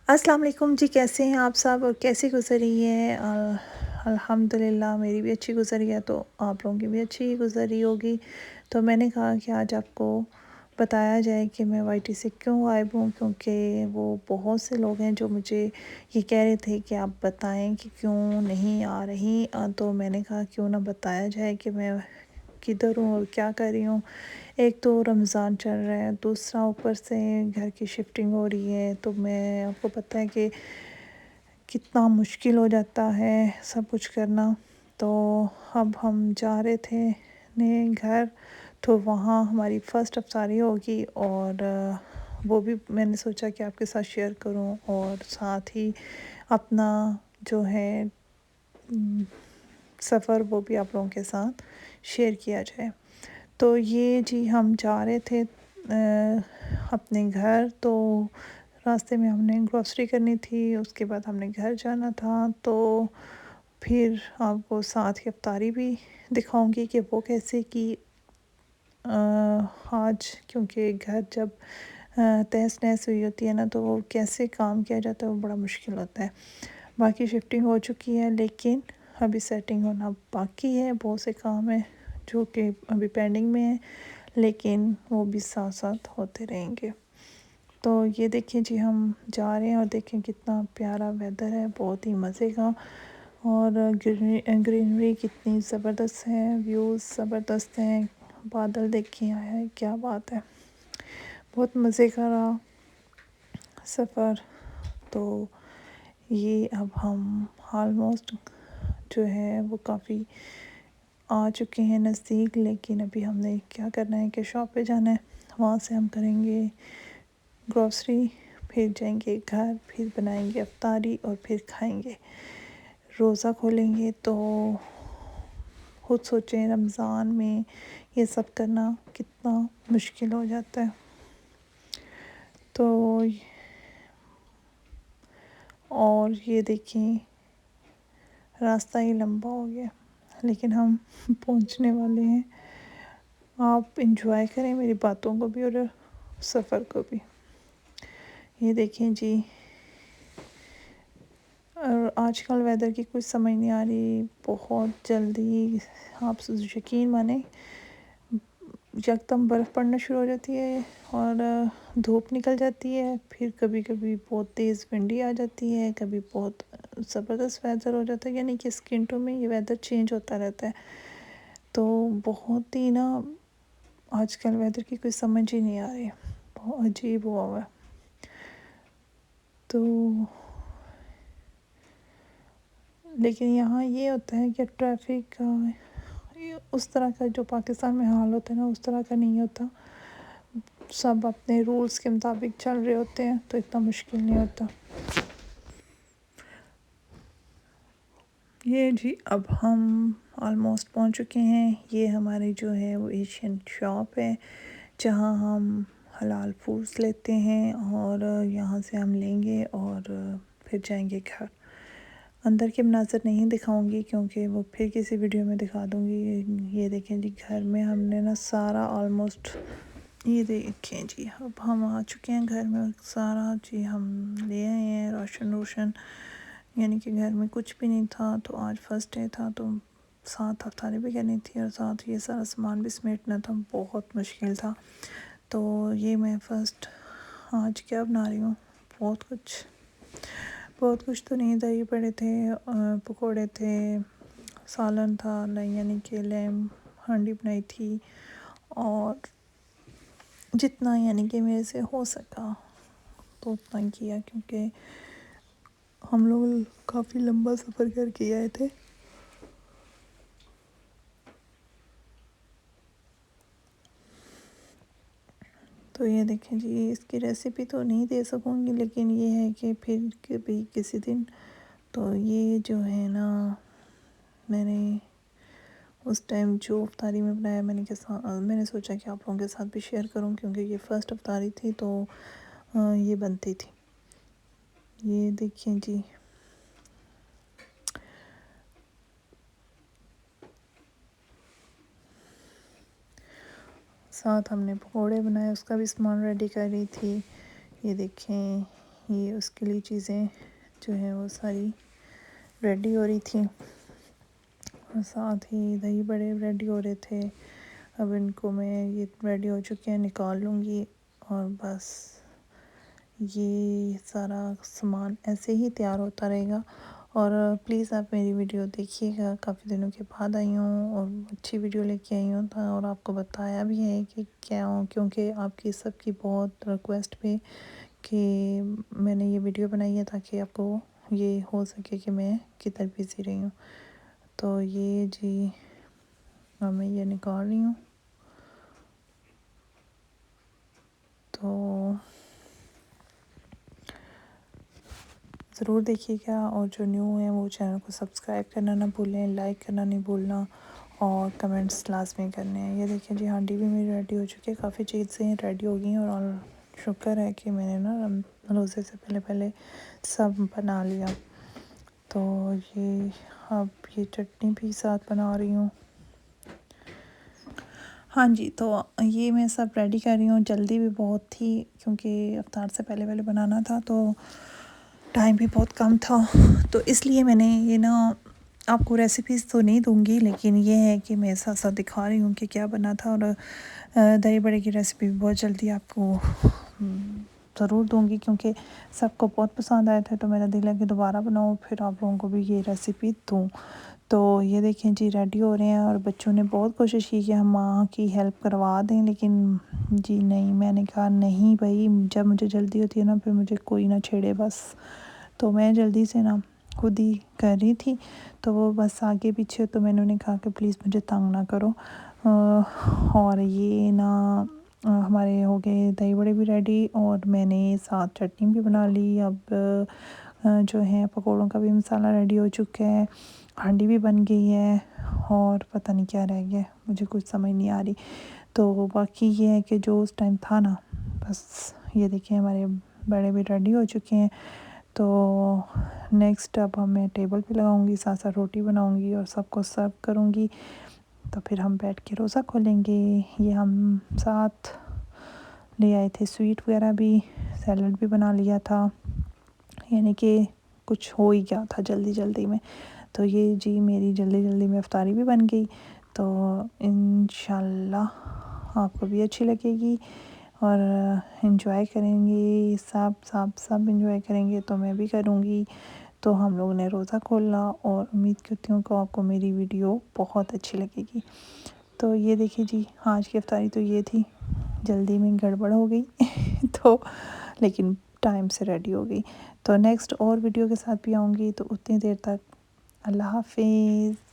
السلام علیکم جی، کیسے ہیں آپ سب اور کیسی گزری ہے؟ الحمدللہ میری بھی اچھی گزری ہے، تو آپ لوگوں کی بھی اچھی گزری ہوگی۔ تو میں نے کہا کہ آج آپ کو بتایا جائے کہ میں وائی ٹی سے کیوں غائب ہوں، کیونکہ وہ بہت سے لوگ ہیں جو مجھے یہ کہہ رہے تھے کہ آپ بتائیں کہ کیوں نہیں آ رہی، تو میں نے کہا کیوں نہ بتایا جائے کہ میں کدھر ہوں اور کیا کر رہی ہوں۔ ایک تو رمضان چل رہا ہے، دوسرا اوپر سے گھر کی شفٹنگ ہو رہی ہے، تو میں آپ کو پتہ ہے کہ کتنا مشکل ہو جاتا ہے سب کچھ کرنا۔ تو اب ہم جا رہے تھے نئے گھر، تو وہاں ہماری فرسٹ افطاری ہوگی، اور وہ بھی میں نے سوچا کہ آپ کے ساتھ شیئر کروں، اور ساتھ ہی اپنا جو ہے سفر وہ بھی آپ لوگوں کے ساتھ شیئر کیا جائے۔ تو یہ جی ہم جا رہے تھے اپنے گھر، تو راستے میں ہم نے گروسری کرنی تھی، اس کے بعد ہم نے گھر جانا تھا، تو پھر آپ کو ساتھ ہی افطاری بھی دکھاؤں گی کہ وہ کیسے کی آج، کیونکہ گھر جب تہس نہس ہوئی ہوتی ہے نا، تو وہ کیسے کام کیا جاتا ہے وہ بڑا مشکل ہوتا ہے۔ باقی شفٹنگ ہو چکی ہے، لیکن ابھی سیٹنگ ہونا باقی ہے، بہت سے کام ہیں جو کہ ابھی پینڈنگ میں ہیں، لیکن وہ بھی ساتھ ساتھ ہوتے رہیں گے۔ تو یہ دیکھیں جی ہم جا رہے ہیں، اور دیکھیں کتنا پیارا ویدر ہے، بہت ہی مزے کا، اور گرینری کتنی زبردست ہے، ویوز زبردست ہیں، بادل دیکھیں آیا کیا بات ہے، بہت مزے کا رہا سفر۔ تو یہ اب ہم آلموسٹ جو ہے وہ کافی آ چکے ہیں نزدیک، لیکن ابھی ہم نے کیا کرنا ہے کہ شاپ پہ جانا ہے، وہاں سے ہم کریں گے گروسری، پھر جائیں گے گھر، پھر بنائیں گے افطاری، اور پھر کھائیں گے۔ روزہ کھولیں گے تو خود سوچیں رمضان میں یہ سب کرنا کتنا مشکل ہو جاتا ہے۔ تو اور یہ دیکھیں راستہ ہی لمبا ہو گیا، لیکن ہم پہنچنے والے ہیں۔ آپ انجوائے کریں میری باتوں کو بھی اور سفر کو بھی۔ یہ دیکھیں جی، اور آج کل ویدر کی کچھ سمجھ نہیں آ رہی، بہت جلدی آپ یقین مانیں یکدم برف پڑنا شروع ہو جاتی ہے، اور دھوپ نکل جاتی ہے، پھر کبھی کبھی بہت تیز ونڈی آ جاتی ہے، کبھی بہت زبردست ویدر ہو جاتا ہے، یعنی کہ سکنٹوں میں یہ ویدر چینج ہوتا رہتا ہے۔ تو بہت ہی نا آج کل ویدر کی کوئی سمجھ ہی نہیں آ رہی، بہت عجیب ہوا ہوا ہے۔ تو لیکن یہاں یہ ہوتا ہے کہ ٹریفک کا اس طرح کا جو پاکستان میں حال ہوتا ہے نا، اس طرح کا نہیں ہوتا، سب اپنے رولز کے مطابق چل رہے ہوتے ہیں، تو اتنا مشکل نہیں ہوتا۔ یہ جی اب ہم آلموسٹ پہنچ چکے ہیں، یہ ہماری جو ہے وہ ایشین شاپ ہے، جہاں ہم حلال فوڈز لیتے ہیں، اور یہاں سے ہم لیں گے اور پھر جائیں گے گھر۔ اندر کے مناظر نہیں دکھاؤں گی کیونکہ وہ پھر کسی ویڈیو میں دکھا دوں گی۔ یہ دیکھیں جی گھر میں ہم نے نا سارا آلموسٹ، یہ دیکھیں جی اب ہم آ چکے ہیں گھر میں، سارا جی ہم لے آئے ہیں، روشن، یعنی کہ گھر میں کچھ بھی نہیں تھا، تو آج فرسٹ ڈے تھا، تو ساتھ افطاری بھی کرنی تھی، اور ساتھ یہ سارا سامان بھی سمیٹنا تھا، بہت مشکل تھا۔ تو یہ میں فرسٹ آج کیا بنا رہی ہوں، بہت کچھ تو نہیں، دہی بڑے تھے، پکوڑے تھے، سالن تھا، یعنی کہ لیم ہانڈی بنائی تھی، اور جتنا یعنی کہ میرے سے ہو سکا تو اتنا کیا، کیونکہ ہم لوگ کافی لمبا سفر کر کے آئے تھے۔ تو یہ دیکھیں جی اس کی ریسیپی تو نہیں دے سکوں گی، لیکن یہ ہے کہ پھر کبھی کسی دن، تو یہ جو ہے نا میں نے اس ٹائم جو افطاری میں بنایا، میں نے سوچا کہ آپ لوگوں کے ساتھ بھی شیئر کروں، کیونکہ یہ فرسٹ افطاری تھی تو یہ بنتی تھی۔ یہ دیکھیں جی ساتھ ہم نے پکوڑے بنائے، اس کا بھی سامان ریڈی کر رہی تھی۔ یہ دیکھیں یہ اس کے لیے چیزیں جو ہیں وہ ساری ریڈی ہو رہی تھیں، اور ساتھ ہی دہی بڑے ریڈی ہو رہے تھے۔ اب ان کو میں یہ ریڈی ہو چکے ہیں، نکال لوں گی، اور بس یہ سارا سامان ایسے ہی تیار ہوتا رہے گا۔ اور پلیز آپ میری ویڈیو دیکھیے گا، کافی دنوں کے بعد آئی ہوں اور اچھی ویڈیو لے کے آئی ہوں، اور آپ کو بتایا بھی ہے کہ کیا ہوں، کیونکہ آپ کی سب کی بہت ریکویسٹ پہ کہ میں نے یہ ویڈیو بنائی ہے تاکہ آپ کو یہ ہو سکے کہ میں کدھر بزی رہی ہوں۔ تو یہ جی اب میں یہ نکال رہی ہوں، تو ضرور دیکھیے گا، اور جو نیو ہیں وہ چینل کو سبسکرائب کرنا نہ بھولیں، لائک کرنا نہیں بھولنا، اور کمنٹس لازمی کرنے ہیں۔ یہ دیکھیں جی ہانڈی بھی میری ریڈی ہو چکی ہے، کافی چیزیں ریڈی ہو گئی ہیں، اور شکر ہے کہ میں نے نا روزے سے پہلے سب بنا لیا۔ تو یہ اب یہ چٹنی بھی ساتھ بنا رہی ہوں۔ ہاں جی، تو یہ میں سب ریڈی کر رہی ہوں، جلدی بھی بہت تھی کیونکہ افطار سے پہلے بنانا تھا، تو ٹائم بھی بہت کم تھا، تو اس لیے میں نے یہ نا آپ کو ریسیپیز تو نہیں دوں گی، لیکن یہ ہے کہ میں ساتھ ساتھ دکھا رہی ہوں کہ کیا بنا تھا، اور دہی بڑے کی ریسیپی بہت جلدی آپ کو ضرور دوں گی، کیونکہ سب کو بہت پسند آئے تھے، تو میرا دل ہے کہ دوبارہ بناؤں، پھر آپ لوگوں کو بھی یہ ریسیپی دوں۔ تو یہ دیکھیں جی ریڈی ہو رہے ہیں، اور بچوں نے بہت کوشش کی کہ ہم ماں کی ہیلپ کروا دیں، لیکن جی نہیں، میں نے کہا نہیں بھائی، جب مجھے جلدی ہوتی ہے نا پھر مجھے کوئی نہ چھیڑے بس، تو میں جلدی سے نا خود ہی کر رہی تھی، تو وہ بس آگے پیچھے، تو میں نے کہا کہ پلیز مجھے تنگ نہ کرو، اور یہ نا ہمارے ہو گئے دہی بڑے بھی ریڈی، اور میں نے ساتھ چٹنی بھی بنا لی۔ اب جو ہے پکوڑوں کا بھی مسالہ ریڈی ہو چکا ہے، ہانڈی بھی بن گئی ہے، اور پتہ نہیں کیا رہ گیا، مجھے کچھ سمجھ نہیں آ رہی۔ تو باقی یہ ہے کہ جو اس ٹائم تھا نا، بس یہ دیکھیں ہمارے بڑے بھی ریڈی ہو چکے ہیں، تو نیکسٹ اب میں ٹیبل پہ لگاؤں گی، ساتھ ساتھ روٹی بناؤں گی اور سب کو سرو کروں گی، تو پھر ہم بیٹھ کے روزہ کھولیں گے۔ یہ ہم ساتھ لے آئے تھے سویٹ وغیرہ بھی، سیلڈ بھی بنا لیا تھا، یعنی کہ کچھ ہو ہی گیا تھا جلدی جلدی میں، تو یہ جی میری جلدی جلدی میں افطاری بھی بن گئی، تو انشاءاللہ آپ کو بھی اچھی لگے گی، اور انجوائے کریں گے، سب انجوائے کریں گے، تو میں بھی کروں گی۔ تو ہم لوگوں نے روزہ کھولا، اور امید کرتی ہوں کہ آپ کو میری ویڈیو بہت اچھی لگے گی۔ تو یہ دیکھیں جی آج کی افطاری تو یہ تھی، جلدی میں گڑبڑ ہو گئی تو لیکن ٹائم سے ریڈی ہو گئی۔ تو نیکسٹ اور ویڈیو کے ساتھ بھی آؤں گی، تو اتنی دیر تک اللہ حافظ۔